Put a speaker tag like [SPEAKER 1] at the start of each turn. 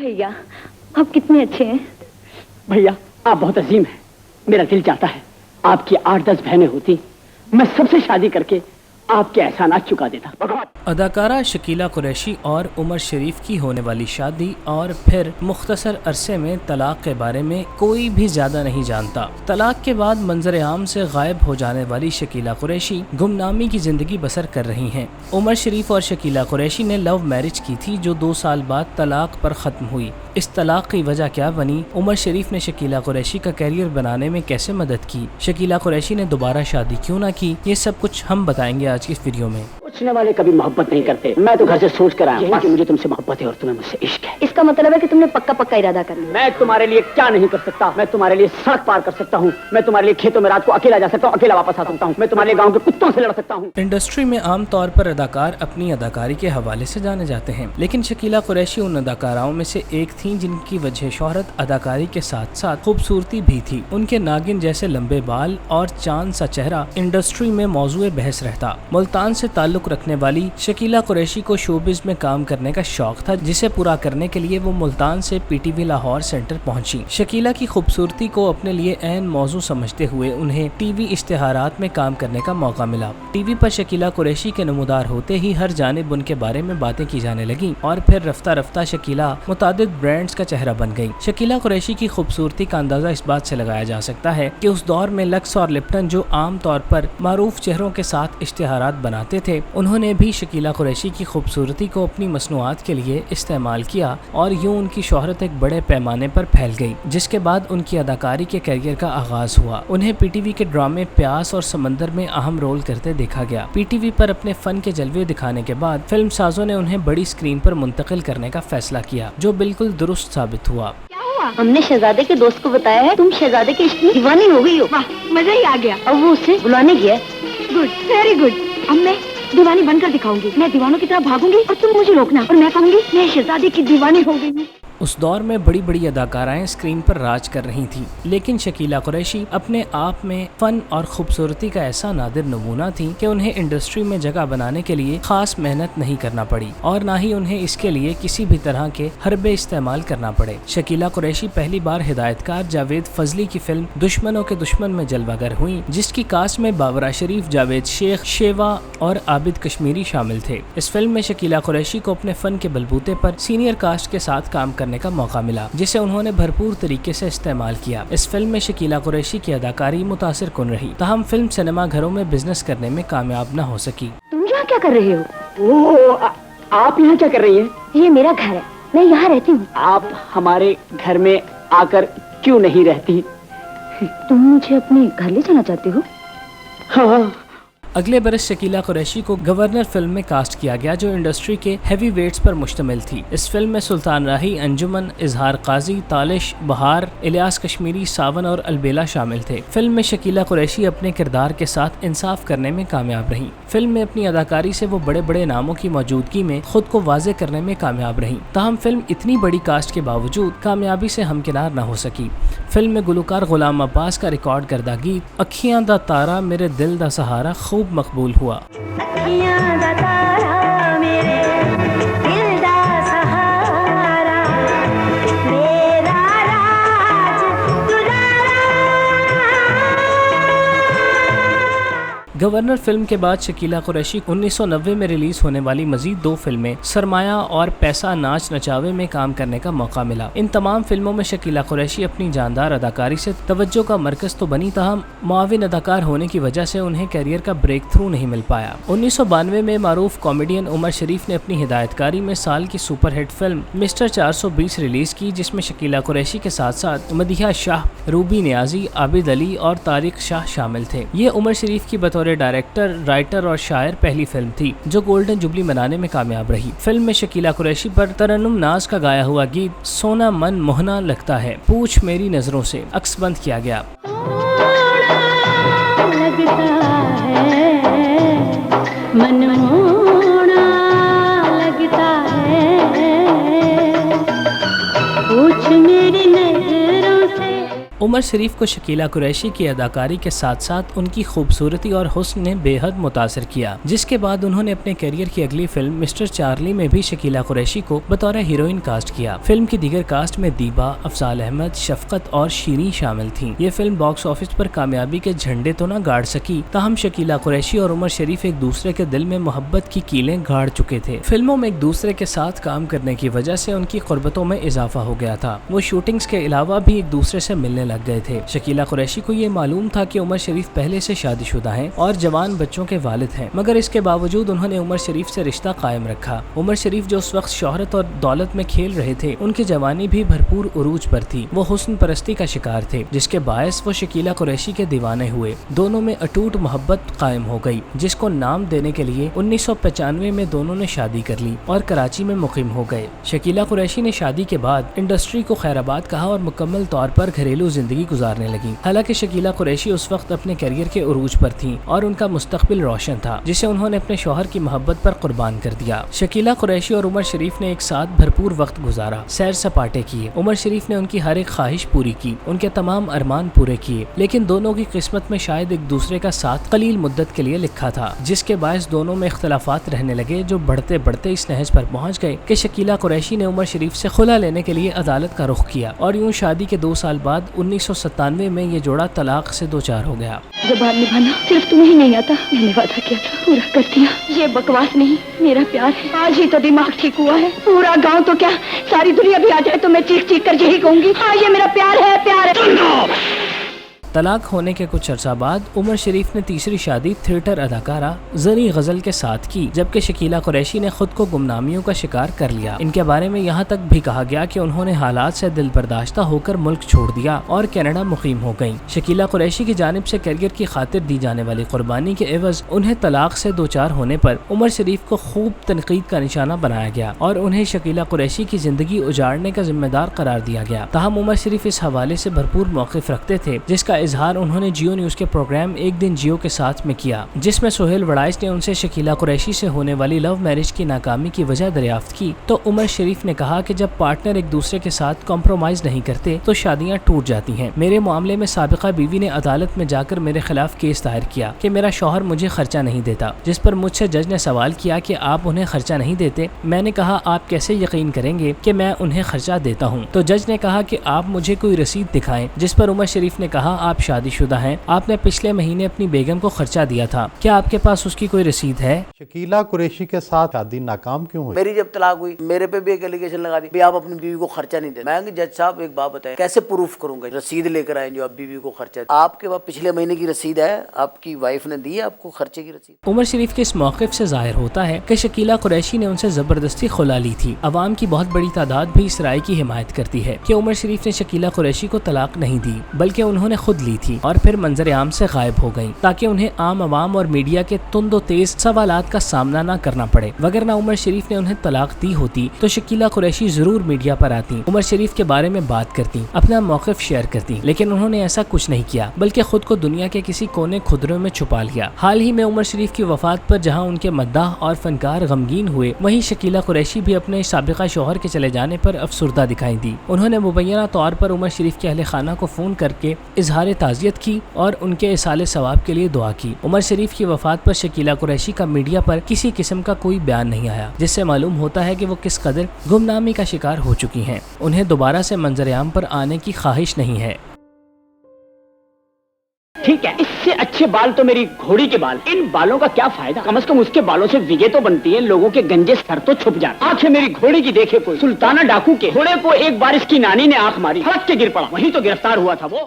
[SPEAKER 1] भैया आप कितने अच्छे हैं।
[SPEAKER 2] भैया आप बहुत अजीम हैं। मेरा दिल चाहता है आपकी 8-10 बहनें होती, मैं सबसे शादी करके आपके एहसानात चुका देता।
[SPEAKER 3] अदाकारा शकीला कुरैशी और उमर शरीफ की होने वाली शादी और फिर मुख्तसर अरसे में तलाक के बारे में कोई भी ज्यादा नहीं जानता। तलाक के बाद मंजर आम से गायब हो जाने वाली शकीला कुरैशी गुमनामी की जिंदगी बसर कर रही हैं। उमर शरीफ और शकीला कुरैशी ने लव मैरिज की थी जो 2 साल बाद तलाक पर ख़त्म हुई। इस तलाक की वजह क्या बनी, उमर शरीफ ने शकीला कुरैशी का कैरियर बनाने में कैसे मदद की, शकीला कुरैशी ने दोबारा शादी क्यों ना की, ये सब कुछ हम बताएंगे आज की इस वीडियो में।
[SPEAKER 2] पूछने वाले कभी मोहब्बत नहीं करते। मैं तो घर से सोच कर आया हूं कि मुझे तुमसे मोहब्बत है और तुम्हें मुझसे इश्क है।
[SPEAKER 1] इसका मतलब है कि तुमने पक्का पक्का इरादा कर लिया।
[SPEAKER 2] मैं तुम्हारे लिए क्या नहीं कर सकता। मैं तुम्हारे लिए सड़क पार कर सकता हूँ, मैं तुम्हारे लिए खेतों में रात को अकेला जा सकता हूँ, अकेला वापस आ सकता हूँ, मैं तुम्हारे लिए गाँव के कुत्तों से लड़ सकता हूँ।
[SPEAKER 3] इंडस्ट्री में आम तौर पर अदाकार अपनी अदाकारी के हवाले से जाने जाते हैं, लेकिन शकीला कुरैशी उन अदाकाराओं में से एक थी जिनकी वजह शोहरत अदाकारी के साथ साथ खूबसूरती भी थी। उनके नागिन जैसे लंबे बाल और चांद सा चेहरा इंडस्ट्री में मौजूए बहस रहता। मुल्तान से ताल्लुक रखने वाली शकीला कुरैशी को शोबिज में काम करने का शौक था, जिसे पूरा करने के लिए वो मुल्तान से पीटीवी लाहौर सेंटर पहुंची। शकीला की खूबसूरती को अपने लिए ऐन मौजू समझते हुए उन्हें टीवी इश्तिहारात में काम करने का मौका मिला। टीवी पर शकीला कुरैशी के नमूदार होते ही हर जानिब उनके बारे में बातें की जाने लगी और फिर रफ्ता रफ्ता शकीला मुतादिद ब्रांड्स का चेहरा बन गई। शकीला कुरैशी की खूबसूरती का अंदाजा इस बात से लगाया जा सकता है कि उस दौर में लक्स और लिप्टन जो आम तौर पर मारूफ चेहरों के साथ इश्तिहारात बनाते थे, उन्होंने भी शकीला कुरैशी की खूबसूरती को अपनी मसनूआत के लिए इस्तेमाल किया और यूं उनकी शोहरत एक बड़े पैमाने पर फैल गई, जिसके बाद उनकी अदाकारी के करियर का आगाज हुआ। उन्हें पीटीवी के ड्रामे प्यास और समंदर में अहम रोल करते देखा गया। पीटीवी पर अपने फन के जलवे दिखाने के बाद फिल्म साजों ने उन्हें बड़ी स्क्रीन पर मुंतकिल करने का फैसला किया, जो बिल्कुल दुरुस्त साबित हुआ।
[SPEAKER 1] हमने शहजादे के दोस्त को बताया है तुम शहजादे के इश्क में दीवानी हो गई हो। वाह मजा ही आ गया। अब वो उसे बुलाने गया। Good very good. अब मैं दीवानी बनकर दिखाऊंगी। मैं दीवानों की तरह भागूंगी और तुम मुझे रोकना और मैं कहूंगी मैं शहजादे की दीवानी हो गई हूँ।
[SPEAKER 3] उस दौर में बड़ी बड़ी अदाकाराएं स्क्रीन पर राज कर रही थीं, लेकिन शकीला कुरैशी अपने आप में फन और खूबसूरती का ऐसा नादिर नमूना थी कि उन्हें इंडस्ट्री में जगह बनाने के लिए खास मेहनत नहीं करना पड़ी और न ही उन्हें इसके लिए किसी भी तरह के हरबे इस्तेमाल करना पड़े। शकीला कुरैशी पहली बार हिदायतकार जावेद फजली की फिल्म दुश्मनों के दुश्मन में जलवागर हुई, जिसकी कास्ट में बाबरा शरीफ, जावेद शेख, शेवा और आबिद कश्मीरी शामिल थे। इस फिल्म में शकीला कुरैशी को अपने फन के बलबूते पर सीनियर कास्ट के साथ काम करने का मौका मिला, जिसे उन्होंने भरपूर तरीके से इस्तेमाल किया। इस फिल्म में शकीला कुरैशी की अदाकारी मुतासिर कुन रही, ताहम फिल्म सिनेमा घरों में बिजनेस करने में कामयाब न हो सकी।
[SPEAKER 1] तुम यहाँ क्या कर रहे हो?
[SPEAKER 2] आप यहाँ क्या कर रही हैं?
[SPEAKER 1] ये मेरा घर है, मैं यहाँ रहती हूँ।
[SPEAKER 2] आप हमारे घर में आकर क्यों नहीं रहती?
[SPEAKER 1] तुम मुझे अपने घर ले जाना चाहते हो?
[SPEAKER 2] हाँ।
[SPEAKER 3] अगले बरस शकीला कुरैशी को गवर्नर फिल्म में कास्ट किया गया, जो इंडस्ट्री के हैवी वेट्स पर मुश्तमिल थी। इस फिल्म में सुल्तान राही, अंजुमन, इजहार काजी, तालिश, बहार, इलियास कश्मीरी, सावन और अलबेला शामिल थे। फिल्म में शकीला कुरैशी अपने किरदार के साथ इंसाफ करने में कामयाब रहीं। फिल्म में अपनी अदाकारी से वो बड़े बड़े नामों की मौजूदगी में खुद को वाजे करने में कामयाब रहीं। ताहम फिल्म इतनी बड़ी कास्ट के बावजूद कामयाबी से हमकिनार न हो सकी। फिल्म में गुलकार गुलाम अब्बास का रिकॉर्ड करदा गीत अखियां दा तारा मेरे दिल दा सहारा खूब मकबूल हुआ। गवर्नर फिल्म के बाद शकीला कुरैशी 1990 में रिलीज होने वाली मजीद 2 फिल्में सरमाया और पैसा नाच नचावे में काम करने का मौका मिला। इन तमाम फिल्मों में शकीला कुरैशी अपनी जानदार अदाकारी से तवज्जो का मरकज तो बनी, ताहम मुआविन अदाकार होने की वजह से उन्हें कैरियर का ब्रेक थ्रू नहीं मिल पाया। 1992 में मारूफ कॉमेडियन उमर शरीफ ने अपनी हिदायतकारी में साल की सुपरहिट फिल्म मिस्टर 420 रिलीज की, जिसमें शकीला कुरैशी के साथ साथ मदिहा शाह, रूबी नियाजी, आबिद अली और तारिक शाह शामिल थे। ये उमर शरीफ की बतौर डायरेक्टर, राइटर और शायर पहली फिल्म थी जो गोल्डन जुबली मनाने में कामयाब रही। फिल्म में शकीला कुरैशी पर तरन्नुम नाज का गाया हुआ गीत सोना मन मोहना लगता है पूछ मेरी नजरों से अक्सबंद किया गया। उमर शरीफ को शकीला कुरैशी की अदाकारी के साथ साथ उनकी खूबसूरती और हुस्न ने बेहद मुतासिर किया, जिसके बाद उन्होंने अपने करियर की अगली फिल्म मिस्टर चार्ली में भी शकीला कुरैशी को बतौर हीरोइन कास्ट किया। फिल्म की दीगर कास्ट में दीबा, अफजाल अहमद, शफकत और शीरीं शामिल थीं। ये फिल्म बॉक्स ऑफिस पर कामयाबी के झंडे तो न गाड़ सकी, ताहम शकीला कुरैशी और उमर शरीफ एक दूसरे के दिल में मोहब्बत की कीलें गाड़ चुके थे। फिल्मों में एक दूसरे के साथ काम करने की वजह से उनकी कुर्बतों में इजाफा हो गया था। वो शूटिंग्स के अलावा भी एक दूसरे से मिलने लग गए थे। शकीला कुरैशी को ये मालूम था कि उमर शरीफ पहले से शादीशुदा हैं और जवान बच्चों के वालिद हैं, मगर इसके बावजूद उन्होंने उमर शरीफ से रिश्ता कायम रखा। उमर शरीफ जो उस वक्त शोहरत और दौलत में खेल रहे थे, उनकी जवानी भी भरपूर उरूज पर थी। वो हुस्न परस्ती का शिकार थे, जिसके बायस वो शकीला कुरैशी के दीवाने हुए। दोनों में अटूट मोहब्बत कायम हो गई, जिसको नाम देने के लिए 1995 में दोनों ने शादी कर ली और कराची में मुकीम हो गए। शकीला कुरैशी ने शादी के बाद इंडस्ट्री को खैराबाद कहा और मुकम्मल तौर पर घरेलू जिंदगी गुजारने लगी। हालांकि शकीला कुरैशी उस वक्त अपने करियर के उरूज पर थीं और उनका मुस्तकबिल रोशन था, जिसे उन्होंने अपने शौहर की मोहब्बत पर कुर्बान कर दिया। शकीला कुरैशी और उमर शरीफ ने एक साथ भरपूर वक्त गुजारा, सैर सपाटे किए। उमर शरीफ ने उनकी हर एक ख्वाहिश पूरी की, उनके तमाम अरमान पूरे किए, लेकिन दोनों की किस्मत में शायद एक दूसरे का साथ कलील मुद्दत के लिए लिखा था, जिसके बायस दोनों में इख्तलाफात रहने लगे, जो बढ़ते बढ़ते इस नहज पर पहुँच गए कि शकीला कुरैशी ने उमर शरीफ से खुला लेने के लिए अदालत का रुख किया और यूं शादी के 2 साल बाद 1997 में ये जोड़ा तलाक से दो चार हो गया।
[SPEAKER 1] ज़बान निभाना सिर्फ तुम्हें ही नहीं आता, मैंने वादा किया था, पूरा कर दिया। ये बकवास नहीं, मेरा प्यार है। आज ही तो दिमाग ठीक हुआ है। पूरा गांव तो क्या, सारी दुनिया भी आ जाए तो मैं चीख चीख कर यही कहूंगी, हाँ ये मेरा प्यार है, प्यार है।
[SPEAKER 3] तलाक होने के कुछ अर्सा बाद उमर शरीफ ने तीसरी शादी थिएटर अदाकारा जरी गजल के साथ की, जबकि शकीला कुरैशी ने खुद को गुमनामियों का शिकार कर लिया। इनके बारे में यहाँ तक भी कहा गया कि उन्होंने हालात से दिल बर्दाश्ता होकर मुल्क छोड़ दिया और कनाडा मुकीम हो गयी। शकीला कुरैशी की जानिब से करियर की खातिर दी जाने वाली कुर्बानी के एवज उन्हें तलाक से दो चार होने पर उमर शरीफ को खूब तनकीद का निशाना बनाया गया और उन्हें शकीला कुरैशी की जिंदगी उजाड़ने का जिम्मेदार करार दिया गया। ताहम उमर शरीफ इस हवाले से भरपूर मौक़िफ़ रखते थे, जिसका इजहार उन्होंने जियो न्यूज के प्रोग्राम एक दिन जियो के साथ में किया, जिसमें सोहेल वड़ाइच ने उनसे शकीला कुरैशी से होने वाली लव मैरिज की नाकामी की वजह दरियाफ्त की, तो उमर शरीफ ने कहा कि जब पार्टनर एक दूसरे के साथ कॉम्प्रोमाइज नहीं करते तो शादियां टूट जाती हैं। मेरे मामले में साबिका बीवी ने अदालत में जाकर मेरे खिलाफ केस दायर किया कि मेरा शौहर मुझे खर्चा नहीं देता, जिस पर मुझसे जज ने सवाल किया कि आप उन्हें खर्चा नहीं देते। मैंने कहा आप कैसे यकीन करेंगे कि मैं उन्हें खर्चा देता हूँ। तो जज ने कहा कि आप मुझे कोई रसीद दिखाएं, जिस पर उमर शरीफ ने कहा आप शादीशुदा हैं, आपने पिछले महीने अपनी बेगम को खर्चा दिया था, क्या आपके पास उसकी कोई रसीद है?
[SPEAKER 4] शकीला कुरैशी के साथ शादी नाकाम क्यों हुई?
[SPEAKER 5] मेरी जब तलाक हुई मेरे पे भी एक एलिगेशन लगा दी, भी आप अपनी बीवी को खर्चा नहीं देते। मैं जज साहब एक बात बताएं, कैसे प्रूफ करूंगा? रसीद लेकर आए जो आप बीवी को खर्चा, आपके पास पिछले महीने की रसीद है, आपकी वाइफ ने दी है आपको खर्चे की रसीद?
[SPEAKER 3] उमर शरीफ के इस मौक़िफ़ से जाहिर होता है कि शकीला कुरैशी ने उनसे जबरदस्ती खुला ली थी। अवाम की बहुत बड़ी तादाद भी इस राय की हिमायत करती है कि उमर शरीफ ने शकीला कुरैशी को तलाक नहीं दी, बल्कि उन्होंने खुद ली थी और फिर मंजर आम से गायब हो गयी, ताकि उन्हें आम अवाम और मीडिया के तुंदो तेज सवालात का सामना न करना पड़े। वगरना उमर शरीफ ने उन्हें तलाक दी होती तो शकीला कुरैशी जरूर मीडिया पर आती, उमर शरीफ के बारे में बात करती, अपना मौक़िफ़ शेयर करती, लेकिन उन्होंने ऐसा कुछ नहीं किया, बल्कि खुद को दुनिया के किसी कोने खुदरे में छुपा लिया। हाल ही में उमर शरीफ की वफात पर जहाँ उनके मद्दाह और फनकार गमगीन हुए, वहीं शकीला कुरैशी भी अपने साबिका शौहर के चले जाने पर अफसुर्दा दिखाई दी। उन्होंने मुबैना तौर पर उमर शरीफ के अहले खाना को फोन करके इजहार ताज़ियत की और उनके इसाले सवाब के लिए दुआ की। उमर शरीफ की वफात पर शकीला कुरैशी का मीडिया पर किसी किस्म का कोई बयान नहीं आया, जिससे मालूम होता है कि वो किस कदर गुमनामी का शिकार हो चुकी हैं। उन्हें दोबारा से मंजर आम पर आने की ख्वाहिश नहीं है।
[SPEAKER 2] ठीक है, इससे अच्छे बाल तो मेरी घोड़ी के बाल। इन बालों का क्या फायदा? कम से कम उसके बालों से विगे तो बनती है, लोगों के गंजे सर तो छुप जाते। आंखें मेरी घोड़ी की देखे कोई। सुल्ताना डाकू के घोड़े को एक बार इसकी नानी ने आंख मारी, फड़क के गिर पड़ा, वहीं तो गिरफ्तार हुआ था वो।